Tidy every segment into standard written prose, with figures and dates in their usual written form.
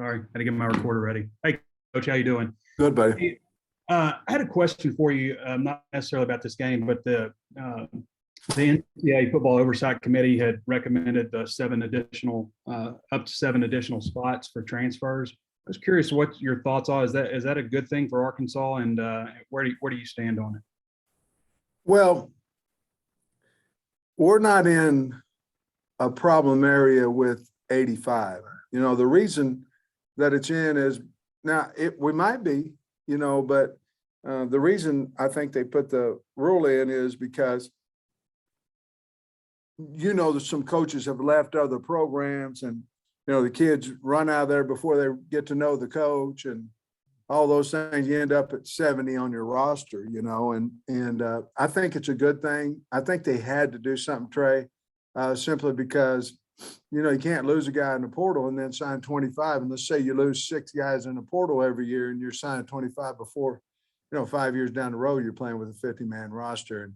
Sorry, had to get my recorder ready. Hey, Coach, how you doing? Good, buddy. Hey, I had a question for you, not necessarily about this game, but the NCAA Football Oversight Committee had recommended the up to seven additional spots for transfers. I was curious what your thoughts are. Is that a good thing for Arkansas, and where do you stand on it? Well, we're not in a problem area with 85. The reason that it's in is now we might be, but the reason I think they put the rule in is because, that some coaches have left other programs and, the kids run out of there before they get to know the coach and all those things. You end up at 70 on your roster, and I think it's a good thing. I think they had to do something, Trey, simply because, you can't lose a guy in the portal and then sign 25. And let's say you lose 6 guys in the portal every year and you're signing 25 before, 5 years down the road, you're playing with a 50-man roster. And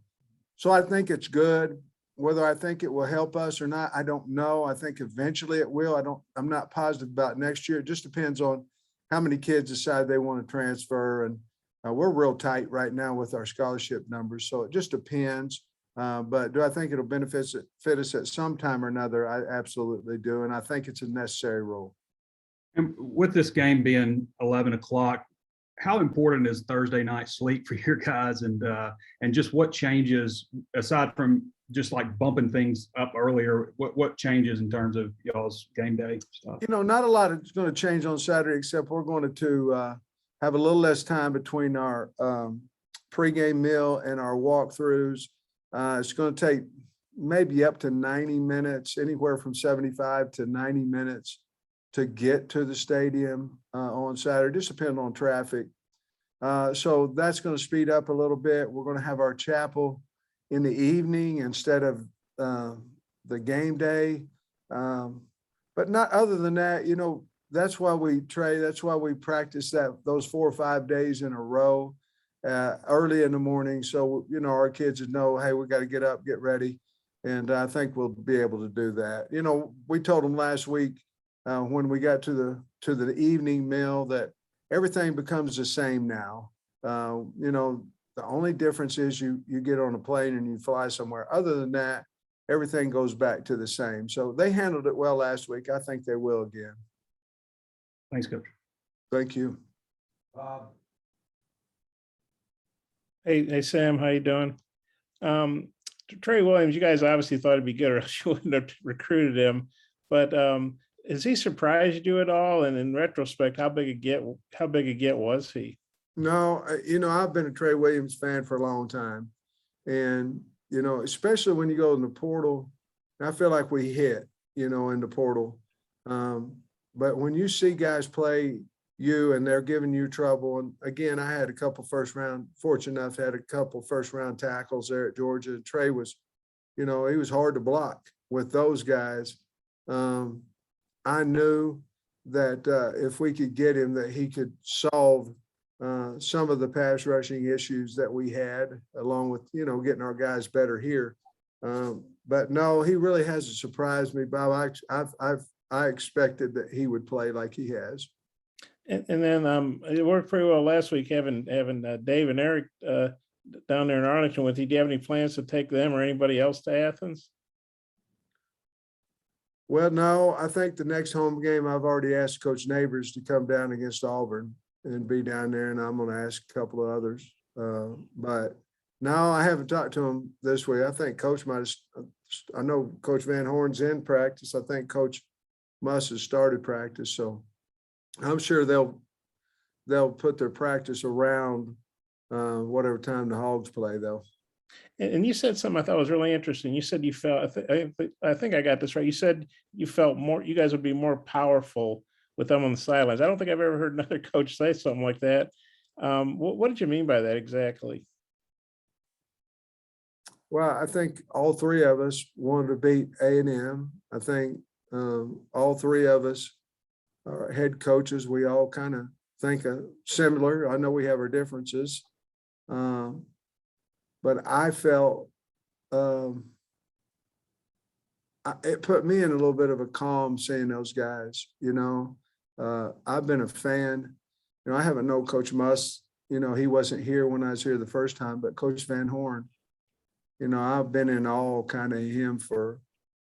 so I think it's good. Whether I think it will help us or not, I don't know. I think eventually it will. I'm not positive about next year. It just depends on how many kids decide they want to transfer. And we're real tight right now with our scholarship numbers. So it just depends. But do I think it'll fit us at some time or another? I absolutely do. And I think it's a necessary role. And with this game being 11 o'clock, how important is Thursday night sleep for your guys, and just what changes aside from just like bumping things up earlier? What changes in terms of y'all's game day stuff? Not a lot is going to change on Saturday, except we're going to have a little less time between our pregame meal and our walkthroughs. It's going to take maybe up to 90 minutes, anywhere from 75 to 90 minutes to get to the stadium on Saturday, just depending on traffic. So that's going to speed up a little bit. We're going to have our chapel in the evening instead of the game day. But not other than that, that's why we practice those 4 or 5 days in a row early in the morning. So, our kids would know, hey, we got to get up, get ready. And I think we'll be able to do that. We told them last week when we got to the evening meal that everything becomes the same now. The only difference is you get on a plane and you fly somewhere. Other than that, everything goes back to the same. So they handled it well last week. I think they will again. Thanks, Coach. Thank you. Hey, Sam, how you doing? Trey Williams, you guys obviously thought it'd be good, or else you wouldn't have recruited him. But has he surprised you at all? And in retrospect, how big a get was he? No, I've been a Trey Williams fan for a long time. And, especially when you go in the portal, I feel like we hit, in the portal. But when you see guys play you and they're giving you trouble, and again, I had a couple fortunate enough, had a couple first round tackles there at Georgia. Trey was, he was hard to block with those guys. I knew that if we could get him, that he could solve some of the pass rushing issues that we had, along with, getting our guys better here. But no, he really hasn't surprised me, Bob. I expected that he would play like he has. And then it worked pretty well last week having Dave and Eric down there in Arlington with you. Do you have any plans to take them or anybody else to Athens? Well, no, I think the next home game, I've already asked Coach Neighbors to come down against Auburn and be down there, and I'm going to ask a couple of others. But no, I haven't talked to him this week. I think Coach might have, I know Coach Van Horn's in practice. I think Coach Muss has started practice. So I'm sure they'll put their practice around whatever time the Hogs play, though. And you said something I thought was really interesting. You said you felt, I think I got this right. You said you felt you guys would be more powerful with them on the sidelines. I don't think I've ever heard another coach say something like that. What did you mean by that exactly? Well, I think all three of us wanted to beat A&M. I think all three of us are head coaches. We all kind of think similar. I know we have our differences. But I felt it put me in a little bit of a calm seeing those guys, I've been a fan. You know, I haven't known Coach Muss. You know, he wasn't here when I was here the first time, but Coach Van Horn, you know, I've been in awe kind of him for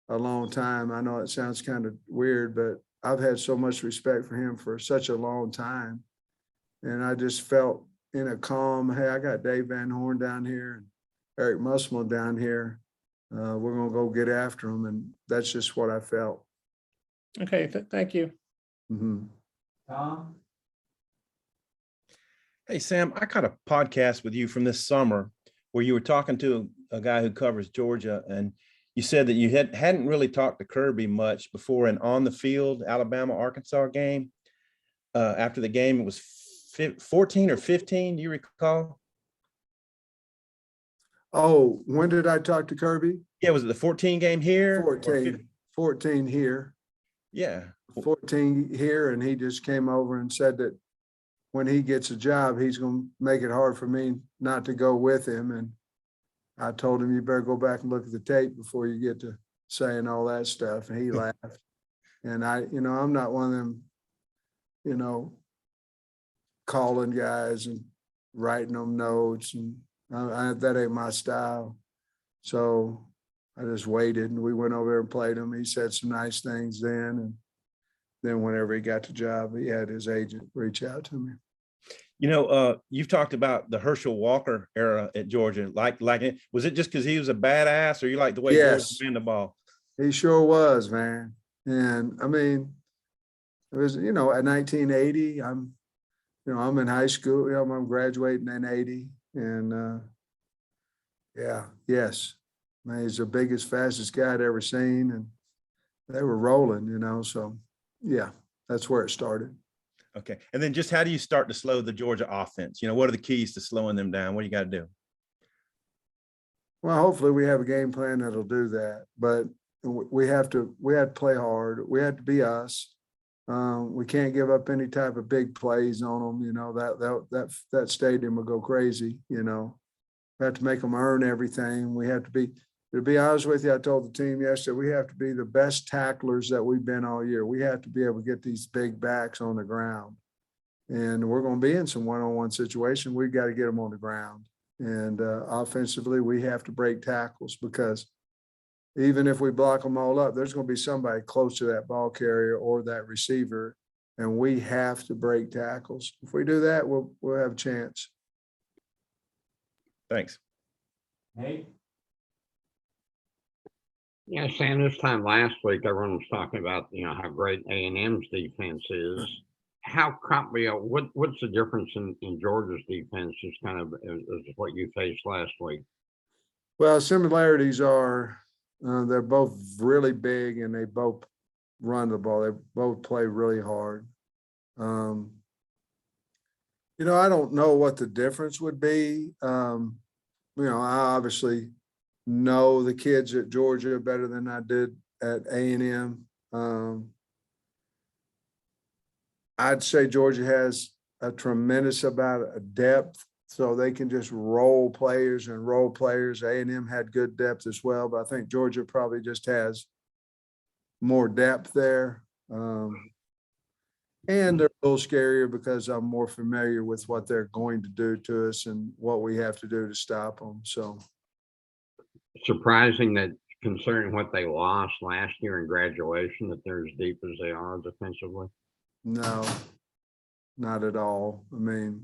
a long time. I know it sounds kind of weird, but I've had so much respect for him for such a long time. And I just felt in a calm, hey, I got Dave Van Horn down here and Eric Musselman down here. We're going to go get after him. And that's just what I felt. Okay, thank you. Mm-hmm. Tom? Hey, Sam, I caught a podcast with you from this summer where you were talking to a guy who covers Georgia, and you said that you hadn't really talked to Kirby much before an on the field Alabama-Arkansas game. After the game, it was 14 or 15, do you recall? Oh, when did I talk to Kirby? Yeah, was it the 14 game here? 14 here. Yeah. 14 here, and he just came over and said that when he gets a job, he's going to make it hard for me not to go with him. And I told him, you better go back and look at the tape before you get to saying all that stuff. And he laughed. And I'm not one of them, calling guys and writing them notes, and that ain't my style. So I just waited, and we went over there and played him. He said some nice things then, and then whenever he got the job, he had his agent reach out to me. You've talked about the Herschel Walker era at Georgia. Was it just because he was a badass, or you like the way Yes. Georgia ran the ball? He sure was, man. And I mean, it was, at 1980, I'm in high school, I'm graduating in 80. And yes, man, he's the biggest, fastest guy I'd ever seen. And they were rolling, so yeah, that's where it started. Okay. And then just how do you start to slow the Georgia offense? What are the keys to slowing them down? What do you got to do? Well, hopefully we have a game plan that'll do that, but we had to play hard. We had to be us. We can't give up any type of big plays on them. That stadium will go crazy. We have to make them earn everything. We have to be, to be honest with you, I told the team yesterday, we have to be the best tacklers that we've been all year. We have to be able to get these big backs on the ground, and we're going to be in some one-on-one situation. We've got to get them on the ground. And offensively, we have to break tackles, because even if we block them all up, there's going to be somebody close to that ball carrier or that receiver, and we have to break tackles. If we do that, we'll have a chance. Thanks. Hey. Yeah, Sam, this time last week, everyone was talking about, how great A&M's defense is. What's the difference in Georgia's defense, just kind of as what you faced last week? Well, similarities are they're both really big, and they both run the ball. They both play really hard. I don't know what the difference would be. I obviously know the kids at Georgia better than I did at A&M. I'd say Georgia has a tremendous amount of depth, so they can just roll players. A&M had good depth as well, but I think Georgia probably just has more depth there. And they're a little scarier because I'm more familiar with what they're going to do to us and what we have to do to stop them. So Surprising that, considering what they lost last year in graduation, that they're as deep as they are defensively. no, not at all. I mean,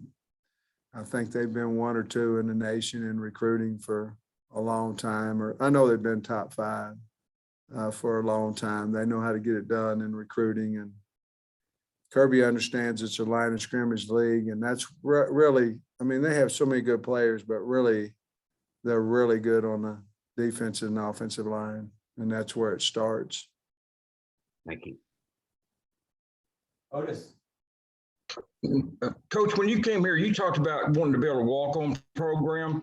I think they've been 1 or 2 in the nation in recruiting for a long time, or I know they've been top 5 for a long time. They know how to get it done in recruiting, and Kirby understands it's a line of scrimmage league, and that's really, I mean, they have so many good players, but really, they're really good on the defensive and offensive line, and that's where it starts. Thank you. Otis. Coach, when you came here, you talked about wanting to build a walk-on program.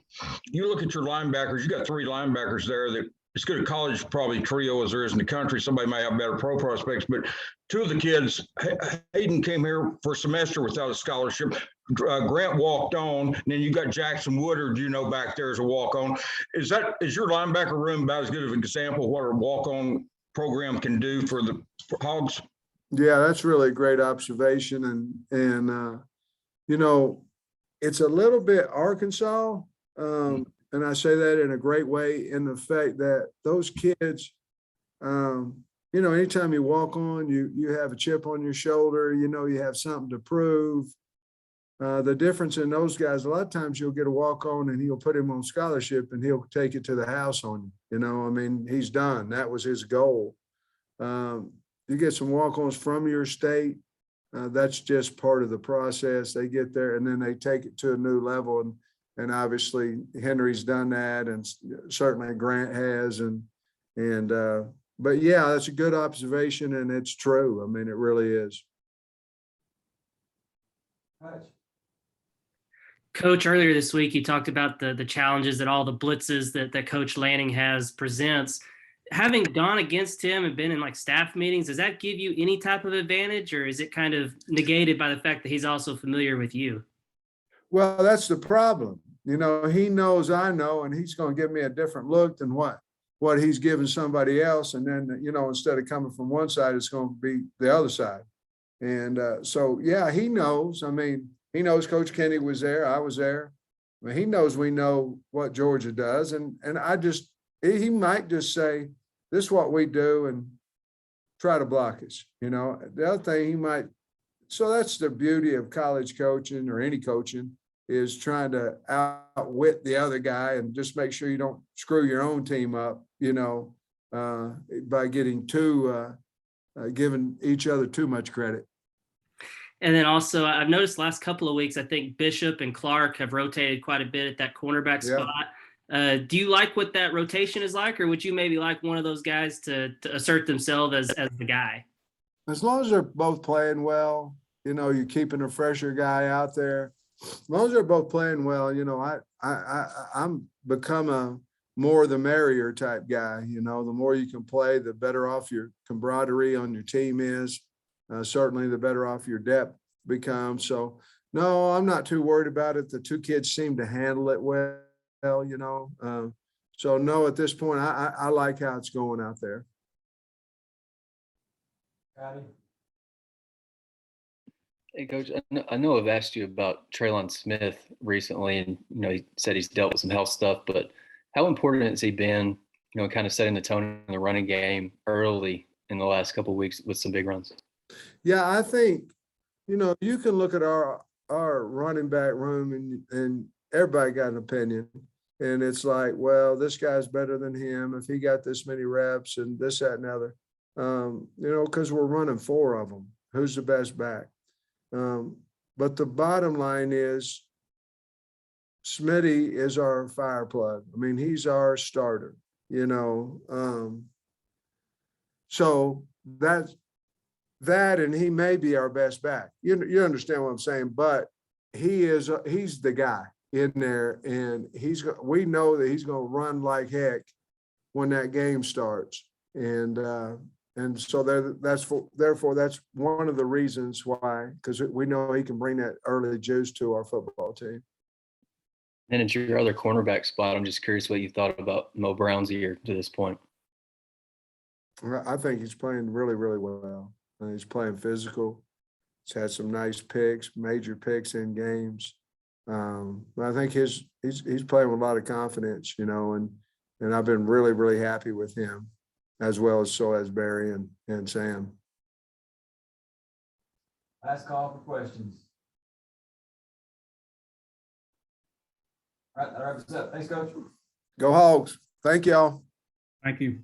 You look at your linebackers, you got 3 linebackers there that as good a college probably trio as there is in the country. Somebody may have better pro prospects, but 2 of the kids, Hayden came here for a semester without a scholarship. Grant walked on, and then you got Jackson Woodard, back there as a walk-on. Is your linebacker room about as good of an example of what a walk-on program can do for the Hogs? Yeah, that's really a great observation. And you know, it's a little bit Arkansas. And I say that in a great way in the fact that those kids, you know, anytime you walk on, you have a chip on your shoulder, you know, you have something to prove. The difference in those guys, a lot of times you'll get a walk on and he'll put him on scholarship and he'll take it to the house on you. You know, I mean, he's done. That was his goal. You get some walk-ons from your state. That's just part of the process. They get there and then they take it to a new level. And obviously Henry's done that, and certainly Grant has. But yeah, that's a good observation, and it's true. I mean, it really is. Coach, earlier this week, you talked about the challenges that all the blitzes that Coach Lanning has presents. Having gone against him and been in like staff meetings, does that give you any type of advantage, or is it kind of negated by the fact that he's also familiar with you? Well, that's the problem. You know, he knows I know, and he's going to give me a different look than what he's giving somebody else. And then, you know, instead of coming from one side, it's going to be the other side. And so, yeah, he knows. I mean, he knows Coach Kenny was there. I was there. I mean, he knows we know what Georgia does. And he might just say, this is what we do, and try to block us. You know, the other thing he might, so that's the beauty of college coaching or any coaching, is trying to outwit the other guy and just make sure you don't screw your own team up, you know, by getting giving each other too much credit. And then also, I've noticed last couple of weeks, I think Bishop and Clark have rotated quite a bit at that cornerback spot. Do you like what that rotation is like, or would you maybe like one of those guys to assert themselves as the guy? As long as they're both playing well, you know, you're keeping a fresher guy out there. As long as they're both playing well, you know, I'm become a more the merrier type guy. You know, the more you can play, the better off your camaraderie on your team is. Certainly the better off your depth becomes. So no, I'm not too worried about it. The two kids seem to handle it well, you know. So no, at this point, I like how it's going out there. Hey, Coach, I know I've asked you about Treylon Smith recently, and you know he said he's dealt with some health stuff. But how important has he been, you know, kind of setting the tone in the running game early in the last couple of weeks with some big runs? Yeah, I think, you know, you can look at our running back room and everybody got an opinion. And it's like, well, this guy's better than him if he got this many reps and this, that, and other. You know, because we're running four of them. Who's the best back? But the bottom line is Smitty is our fire plug. I mean, he's our starter, you know. So that, and he may be our best back. You understand what I'm saying? But he's the guy in there, and we know that he's going to run like heck when that game starts. And so therefore that's one of the reasons why, because we know he can bring that early juice to our football team. And at your other cornerback spot, I'm just curious what you thought about Mo Brown's year to this point. I think he's playing really, really well. He's playing physical. He's had some nice picks, major picks in games. But I think he's playing with a lot of confidence, you know, and I've been really, really happy with him, as well as so has Barry and Sam. Last call for questions. All right, that wraps us up. Thanks, Coach. Go Hogs. Thank y'all. Thank you.